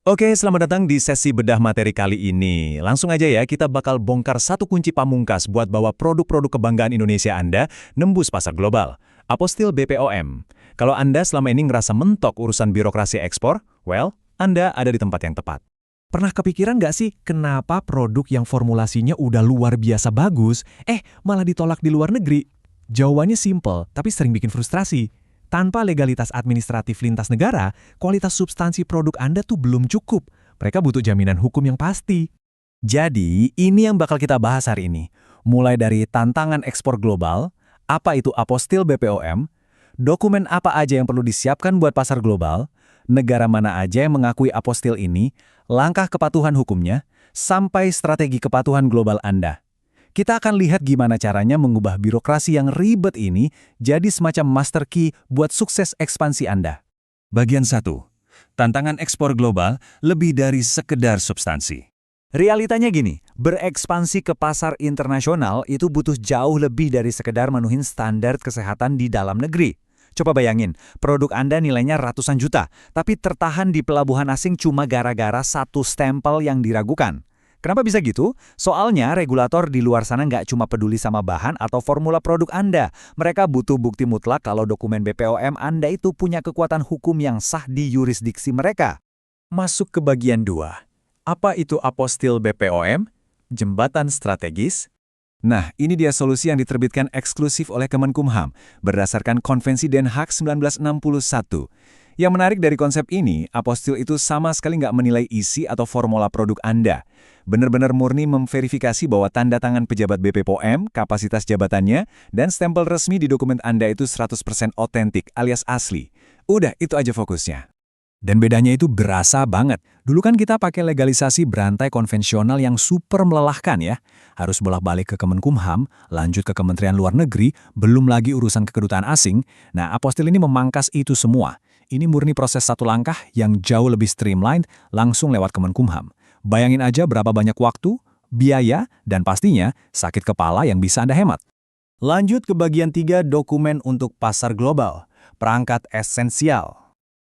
Oke, selamat datang di sesi bedah materi kali ini. Langsung aja ya, kita bakal bongkar satu kunci pamungkas buat bawa produk-produk kebanggaan Indonesia Anda nembus pasar global. Apostil BPOM. Kalau Anda selama ini ngerasa mentok urusan birokrasi ekspor, well, Anda ada di tempat yang tepat. Pernah kepikiran nggak sih kenapa produk yang formulasinya udah luar biasa bagus, malah ditolak di luar negeri? Jawabannya simple, tapi sering bikin frustrasi. Tanpa legalitas administratif lintas negara, kualitas substansi produk Anda tuh belum cukup. Mereka butuh jaminan hukum yang pasti. Jadi, ini yang bakal kita bahas hari ini. Mulai dari tantangan ekspor global, apa itu apostil BPOM, dokumen apa aja yang perlu disiapkan buat pasar global, negara mana aja yang mengakui apostil ini, langkah kepatuhan hukumnya, sampai strategi kepatuhan global Anda. Kita akan lihat gimana caranya mengubah birokrasi yang ribet ini jadi semacam master key buat sukses ekspansi Anda. Bagian 1. Tantangan ekspor global lebih dari sekedar substansi. Realitanya gini, berekspansi ke pasar internasional itu butuh jauh lebih dari sekedar menuhin standar kesehatan di dalam negeri. Coba bayangin, produk Anda nilainya ratusan juta, tapi tertahan di pelabuhan asing cuma gara-gara satu stempel yang diragukan. Kenapa bisa gitu? Soalnya regulator di luar sana nggak cuma peduli sama bahan atau formula produk Anda. Mereka butuh bukti mutlak kalau dokumen BPOM Anda itu punya kekuatan hukum yang sah di yurisdiksi mereka. Masuk ke bagian 2. Apa itu apostil BPOM? Jembatan strategis? Nah, ini dia solusi yang diterbitkan eksklusif oleh Kemenkumham berdasarkan Konvensi Den Haag 1961. Yang menarik dari konsep ini, apostil itu sama sekali nggak menilai isi atau formula produk Anda. Benar-benar murni memverifikasi bahwa tanda tangan pejabat BPOM, kapasitas jabatannya, dan stempel resmi di dokumen Anda itu 100% otentik alias asli. Udah, itu aja fokusnya. Dan bedanya itu berasa banget. Dulu kan kita pakai legalisasi berantai konvensional yang super melelahkan ya. Harus bolak-balik ke Kemenkumham, lanjut ke Kementerian Luar Negeri, belum lagi urusan kedutaan asing. Nah, apostil ini memangkas itu semua. Ini murni proses satu langkah yang jauh lebih streamlined langsung lewat Kemenkumham. Bayangin aja berapa banyak waktu, biaya, dan pastinya sakit kepala yang bisa Anda hemat. Lanjut ke bagian 3, dokumen untuk pasar global. Perangkat esensial.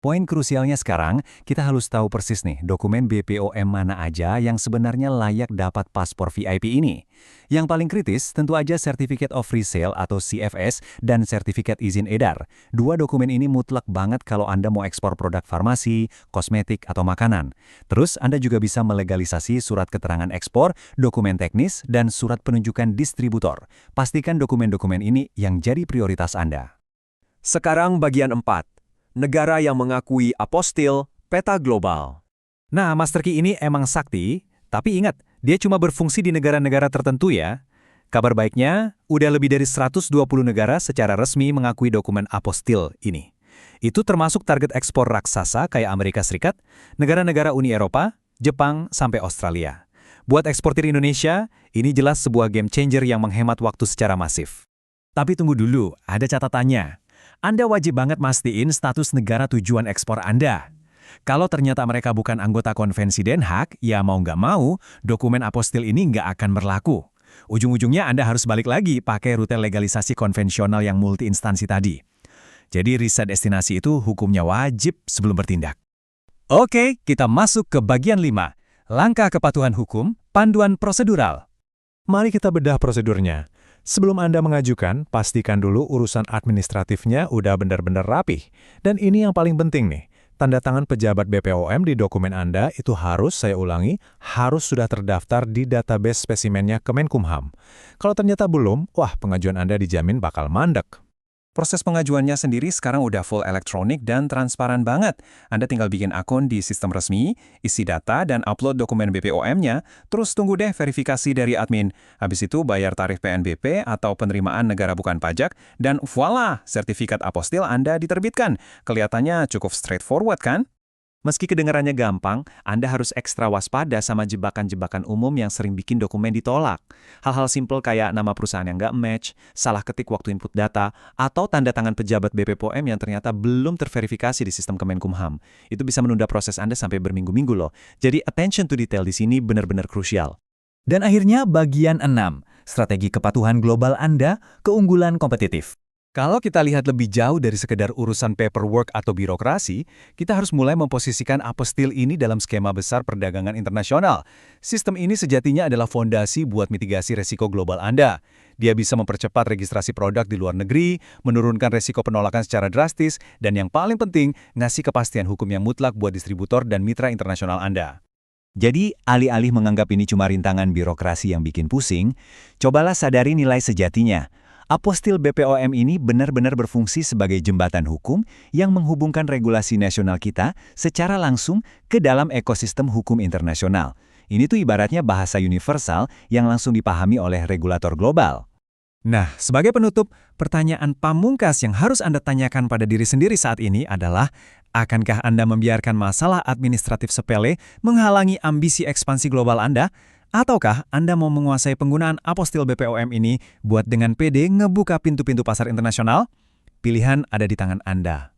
Poin krusialnya sekarang, kita harus tahu persis nih dokumen BPOM mana aja yang sebenarnya layak dapat paspor VIP ini. Yang paling kritis tentu aja Certificate of Free Sale atau CFS dan Sertifikat Izin Edar. Dua dokumen ini mutlak banget kalau Anda mau ekspor produk farmasi, kosmetik, atau makanan. Terus Anda juga bisa melegalisasi surat keterangan ekspor, dokumen teknis, dan surat penunjukan distributor. Pastikan dokumen-dokumen ini yang jadi prioritas Anda. Sekarang bagian 4. Negara yang mengakui apostil peta global. Nah, master key ini emang sakti, tapi ingat, dia cuma berfungsi di negara-negara tertentu ya. Kabar baiknya, udah lebih dari 120 negara secara resmi mengakui dokumen apostil ini. Itu termasuk target ekspor raksasa kayak Amerika Serikat, negara-negara Uni Eropa, Jepang, sampai Australia. Buat eksportir Indonesia, ini jelas sebuah game changer yang menghemat waktu secara masif. Tapi tunggu dulu, ada catatannya. Anda wajib banget mastiin status negara tujuan ekspor Anda. Kalau ternyata mereka bukan anggota konvensi Den Haag, ya mau nggak mau, dokumen apostil ini nggak akan berlaku. Ujung-ujungnya Anda harus balik lagi pakai rute legalisasi konvensional yang multi-instansi tadi. Jadi riset destinasi itu hukumnya wajib sebelum bertindak. Oke, kita masuk ke bagian 5. Langkah kepatuhan hukum, panduan prosedural. Mari kita bedah prosedurnya. Sebelum Anda mengajukan, pastikan dulu urusan administratifnya udah benar-benar rapih. Dan ini yang paling penting nih, tanda tangan pejabat BPOM di dokumen Anda itu harus, saya ulangi, harus sudah terdaftar di database spesimennya Kemenkumham. Kalau ternyata belum, wah pengajuan Anda dijamin bakal mandek. Proses pengajuannya sendiri sekarang udah full elektronik dan transparan banget. Anda tinggal bikin akun di sistem resmi, isi data, dan upload dokumen BPOM-nya, terus tunggu deh verifikasi dari admin. Habis itu bayar tarif PNBP atau penerimaan negara bukan pajak, dan voila, sertifikat apostil Anda diterbitkan. Kelihatannya cukup straightforward kan? Meski kedengarannya gampang, Anda harus ekstra waspada sama jebakan-jebakan umum yang sering bikin dokumen ditolak. Hal-hal simpel kayak nama perusahaan yang nggak match, salah ketik waktu input data, atau tanda tangan pejabat BPOM yang ternyata belum terverifikasi di sistem Kemenkumham. Itu bisa menunda proses Anda sampai berminggu-minggu loh. Jadi attention to detail di sini benar-benar krusial. Dan akhirnya bagian 6, strategi kepatuhan global Anda, keunggulan kompetitif. Kalau kita lihat lebih jauh dari sekedar urusan paperwork atau birokrasi, kita harus mulai memposisikan apostil ini dalam skema besar perdagangan internasional. Sistem ini sejatinya adalah fondasi buat mitigasi resiko global Anda. Dia bisa mempercepat registrasi produk di luar negeri, menurunkan resiko penolakan secara drastis, dan yang paling penting, ngasih kepastian hukum yang mutlak buat distributor dan mitra internasional Anda. Jadi, alih-alih menganggap ini cuma rintangan birokrasi yang bikin pusing, cobalah sadari nilai sejatinya. Apostil BPOM ini benar-benar berfungsi sebagai jembatan hukum yang menghubungkan regulasi nasional kita secara langsung ke dalam ekosistem hukum internasional. Ini tuh ibaratnya bahasa universal yang langsung dipahami oleh regulator global. Nah, sebagai penutup, pertanyaan pamungkas yang harus Anda tanyakan pada diri sendiri saat ini adalah, akankah Anda membiarkan masalah administratif sepele menghalangi ambisi ekspansi global Anda? Ataukah Anda mau menguasai penggunaan apostil BPOM ini buat dengan pede ngebuka pintu-pintu pasar internasional? Pilihan ada di tangan Anda.